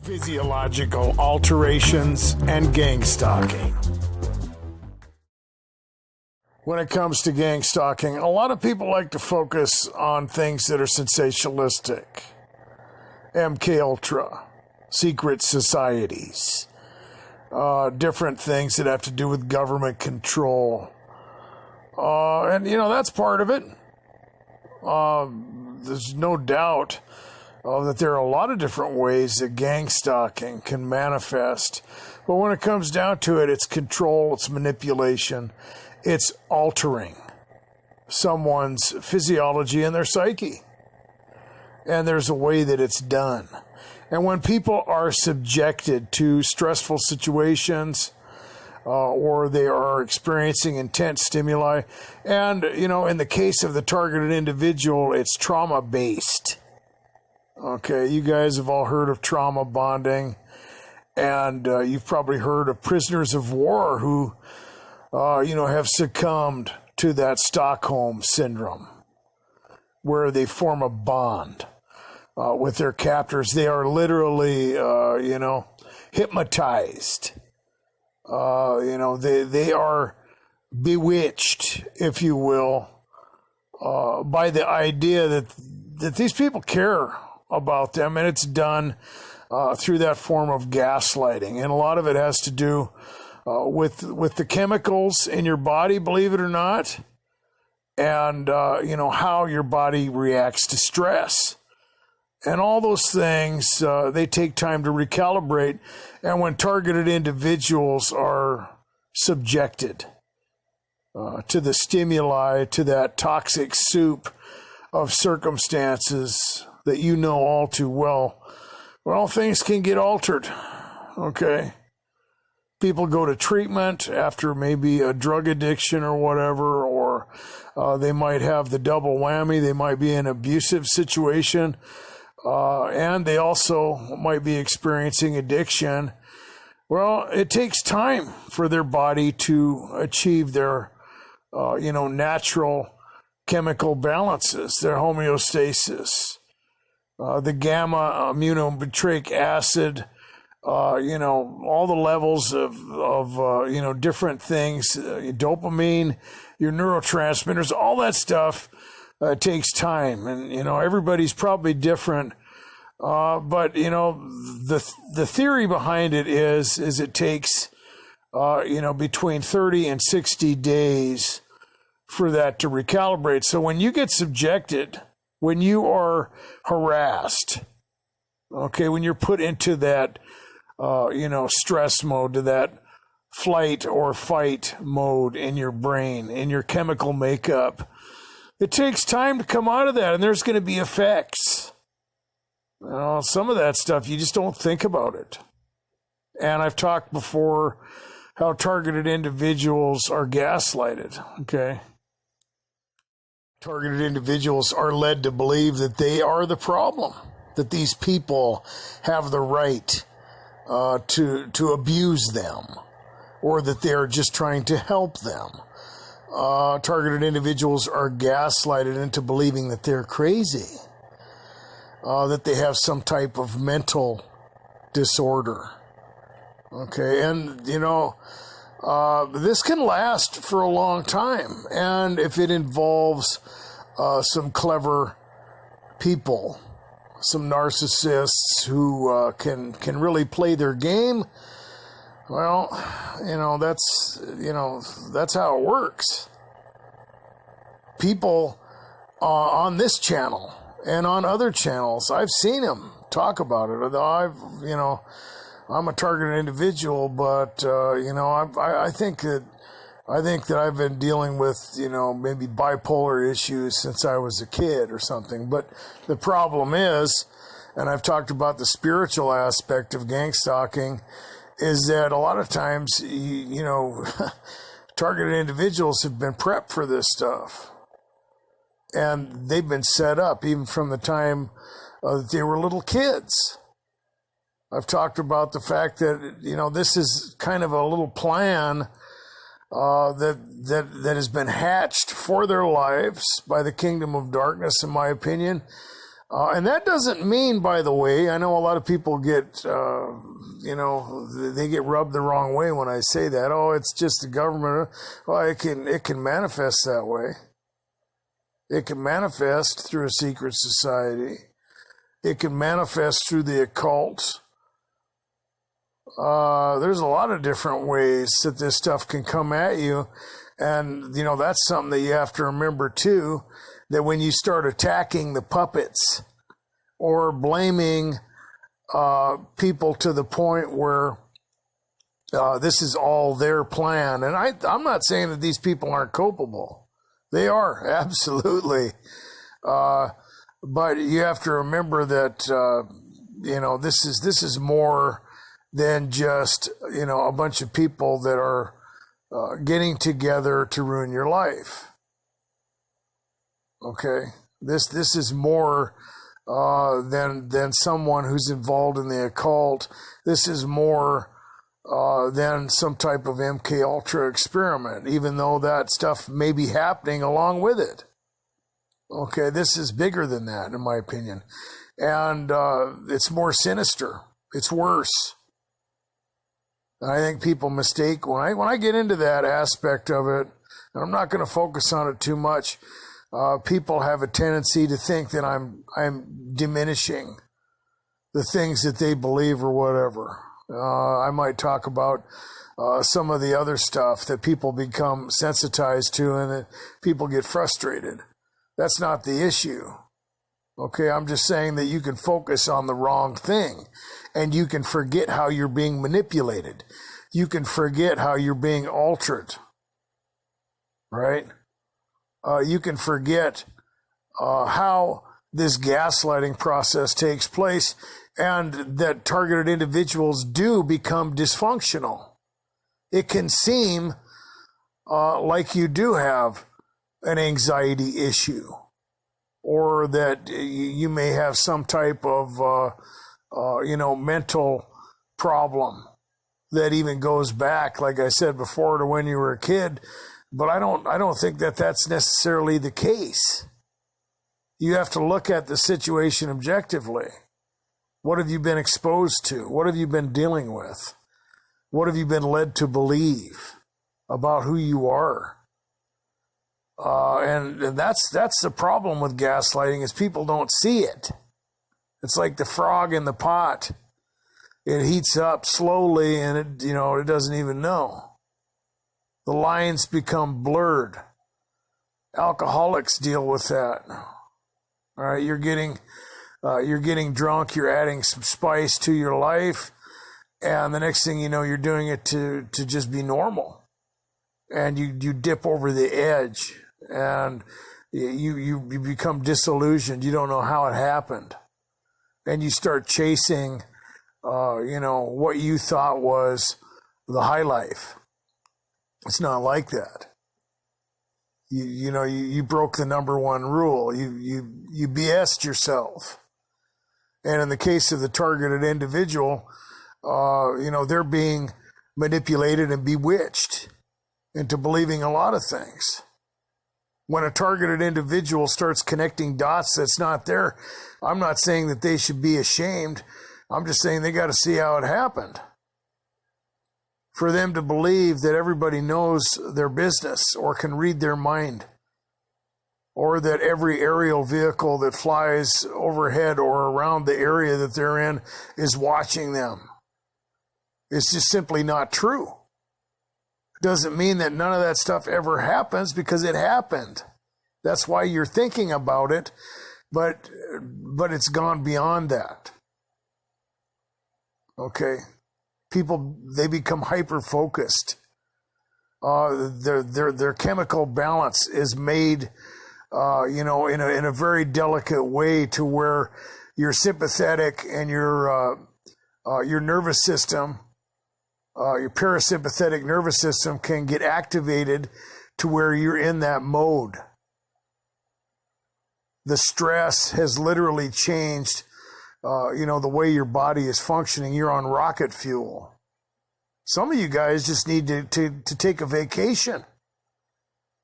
Physiological alterations and gang stalking. When it comes to gang stalking, a lot of people like to focus on things that are sensationalistic. MK Ultra, secret societies, different things that have to do with government control. And that's part of it. There's no doubt that there are a lot of different ways that gang stalking can manifest. But when it comes down to it, it's control, it's manipulation, it's altering someone's physiology and their psyche. And there's a way that it's done. And when people are subjected to stressful situations, or they are experiencing intense stimuli, and, in the case of the targeted individual, it's trauma-based. Okay, you guys have all heard of trauma bonding, and you've probably heard of prisoners of war who, have succumbed to that Stockholm syndrome, where they form a bond with their captors. They are literally, hypnotized. They are bewitched, if you will, by the idea that these people care about them, and it's done through that form of gaslighting. And a lot of it has to do with the chemicals in your body, believe it or not, and how your body reacts to stress. And all those things, they take time to recalibrate. And when targeted individuals are subjected to the stimuli, to that toxic soup of circumstances that you know all too well, things can get altered, okay? People go to treatment after maybe a drug addiction or whatever, or they might have the double whammy. They might be in an abusive situation, and they also might be experiencing addiction. Well, it takes time for their body to achieve their, natural chemical balances, their homeostasis. The gamma aminobutyric acid, all the levels of different things, dopamine, your neurotransmitters, all that stuff takes time. And, everybody's probably different. But, the theory behind it is it takes, between 30 and 60 days for that to recalibrate. So when you get subjected, when you are harassed, okay, when you're put into that, stress mode, to that flight or fight mode in your brain, in your chemical makeup, it takes time to come out of that, and there's going to be effects. Some of that stuff, you just don't think about it. And I've talked before how targeted individuals are gaslighted, okay? Targeted individuals are led to believe that they are the problem, that these people have the right to abuse them, or that they're just trying to help them. Targeted individuals are gaslighted into believing that they're crazy, that they have some type of mental disorder. Okay, and this can last for a long time, and if it involves some clever people, some narcissists who can really play their game, well, that's how it works. People on this channel and on other channels, I've seen them talk about it. I'm a targeted individual, but I think that I've been dealing with maybe bipolar issues since I was a kid or something. But the problem is, and I've talked about the spiritual aspect of gang stalking, is that a lot of times targeted individuals have been prepped for this stuff, and they've been set up even from the time that they were little kids. I've talked about the fact that, this is kind of a little plan that has been hatched for their lives by the kingdom of darkness, in my opinion, And that doesn't mean, by the way, I know a lot of people get, they get rubbed the wrong way when I say that. Oh, it's just the government. Well, it can manifest that way. It can manifest through a secret society. It can manifest through the occult. There's a lot of different ways that this stuff can come at you. And, that's something that you have to remember, too, that when you start attacking the puppets or blaming people to the point where this is all their plan. And I'm not saying that these people aren't culpable. They are, absolutely. But you have to remember that, this is more than just, a bunch of people that are getting together to ruin your life. Okay, this is more than someone who's involved in the occult. This is more than some type of MK Ultra experiment, even though that stuff may be happening along with it. Okay, this is bigger than that, in my opinion, and it's more sinister. It's worse. And I think people mistake when I get into that aspect of it, and I'm not going to focus on it too much. People have a tendency to think that I'm diminishing the things that they believe or whatever. I might talk about some of the other stuff that people become sensitized to and that people get frustrated. That's not the issue. Okay, I'm just saying that you can focus on the wrong thing and you can forget how you're being manipulated. You can forget how you're being altered, right? You can forget how this gaslighting process takes place and that targeted individuals do become dysfunctional. It can seem like you do have an anxiety issue or that you may have some type of, mental problem that even goes back, like I said before, to when you were a kid. But I don't think that that's necessarily the case. You have to look at the situation objectively. What have you been exposed to? What have you been dealing with? What have you been led to believe about who you are? And that's the problem with gaslighting is people don't see it. It's like the frog in the pot. It heats up slowly and it doesn't even know. The lines become blurred. Alcoholics deal with that. All right, you're getting drunk, you're adding some spice to your life, and the next thing you know, you're doing it to just be normal. And you dip over the edge and you become disillusioned. You don't know how it happened. And you start chasing what you thought was the high life. It's not like that. You broke the number one rule. You BS'd yourself. And in the case of the targeted individual, they're being manipulated and bewitched into believing a lot of things. When a targeted individual starts connecting dots that's not there, I'm not saying that they should be ashamed. I'm just saying they got to see how it happened. For them to believe that everybody knows their business or can read their mind, or that every aerial vehicle that flies overhead or around the area that they're in is watching them. It's just simply not true. It doesn't mean that none of that stuff ever happens, because it happened. That's why you're thinking about it, but it's gone beyond that. Okay? People, they become hyper-focused. Their chemical balance is made, in a very delicate way to where your sympathetic and your nervous system, your parasympathetic nervous system can get activated to where you're in that mode. The stress has literally changed the way your body is functioning. You're on rocket fuel. Some of you guys just need to take a vacation.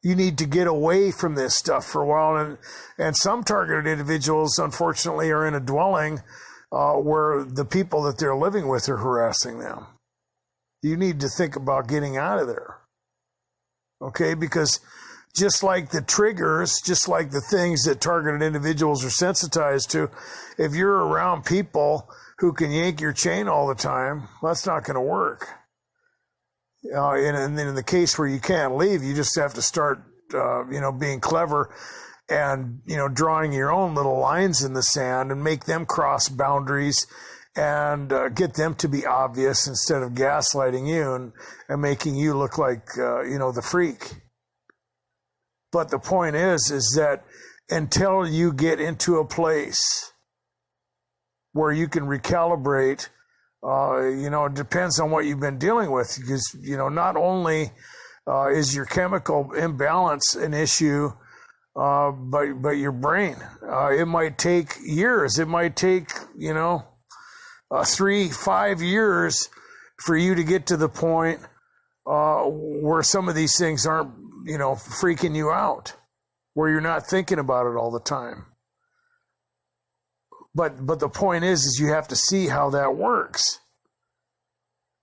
You need to get away from this stuff for a while. And some targeted individuals, unfortunately, are in a dwelling where the people that they're living with are harassing them. You need to think about getting out of there. Okay? Because just like the triggers, just like the things that targeted individuals are sensitized to, if you're around people who can yank your chain all the time, that's not going to work. And then in the case where you can't leave, you just have to start, being clever and, drawing your own little lines in the sand and make them cross boundaries and get them to be obvious instead of gaslighting you and making you look like, the freak. But the point is that until you get into a place where you can recalibrate, it depends on what you've been dealing with, because, not only is your chemical imbalance an issue, but your brain. It might take years. It might take, 3-5 years for you to get to the point where some of these things aren't, freaking you out, where you're not thinking about it all the time. But the point is you have to see how that works.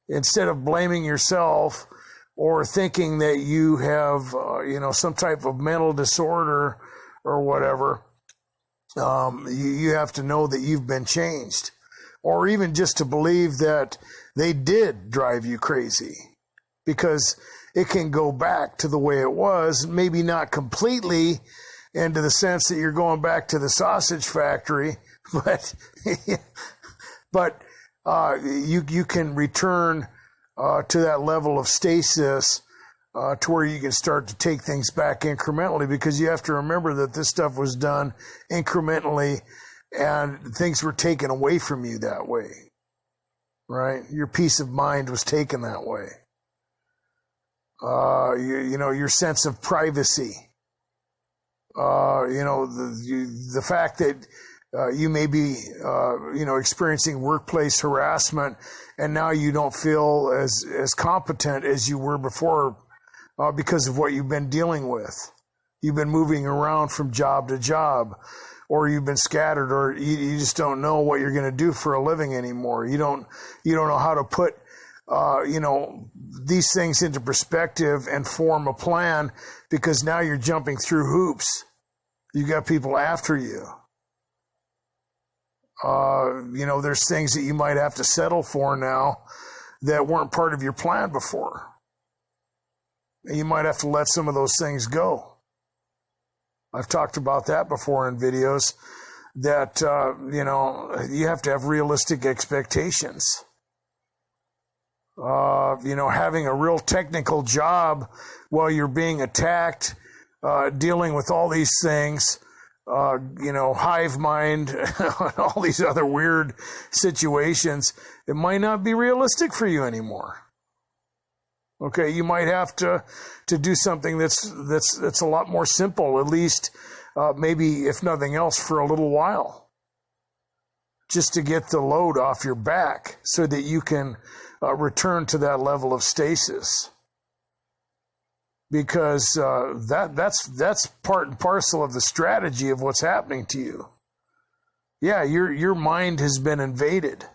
Instead of blaming yourself or thinking that you have, some type of mental disorder or whatever, you have to know that you've been changed. Or even just to believe that they did drive you crazy. Because it can go back to the way it was, maybe not completely into the sense that you're going back to the sausage factory, but you can return to that level of stasis to where you can start to take things back incrementally, because you have to remember that this stuff was done incrementally and things were taken away from you that way, right? Your peace of mind was taken that way. Your sense of privacy, the fact that you may be, experiencing workplace harassment, and now you don't feel as competent as you were before because of what you've been dealing with. You've been moving around from job to job, or you've been scattered, or you just don't know what you're going to do for a living anymore. You don't know how to put these things into perspective and form a plan, because now you're jumping through hoops. You got people after you. There's things that you might have to settle for now that weren't part of your plan before. You might have to let some of those things go. I've talked about that before in videos, that, you have to have realistic expectations. Having a real technical job while you're being attacked, dealing with all these things, hive mind, all these other weird situations, it might not be realistic for you anymore. Okay, you might have to do something that's a lot more simple, at least maybe if nothing else for a little while, just to get the load off your back so that you can return to that level of stasis. Because that's part and parcel of the strategy of what's happening to you. Yeah, your mind has been invaded.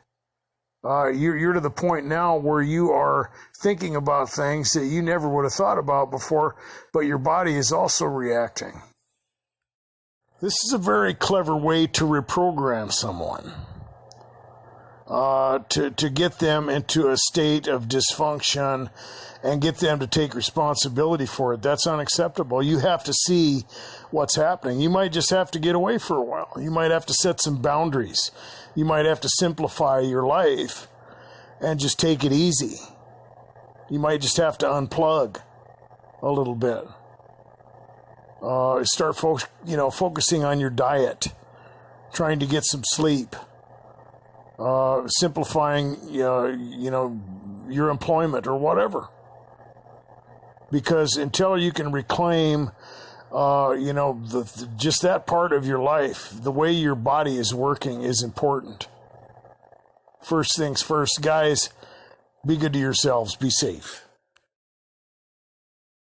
You're to the point now where you are thinking about things that you never would have thought about before, but your body is also reacting. This is a very clever way to reprogram someone, to get them into a state of dysfunction and get them to take responsibility for it. That's unacceptable. You have to see what's happening. You might just have to get away for a while. You might have to set some boundaries. You might have to simplify your life and just take it easy. You might just have to unplug a little bit. Start focusing on your diet, trying to get some sleep, simplifying your employment or whatever. Because until you can reclaim, just that part of your life, the way your body is working is important. First things first, guys, be good to yourselves. Be safe.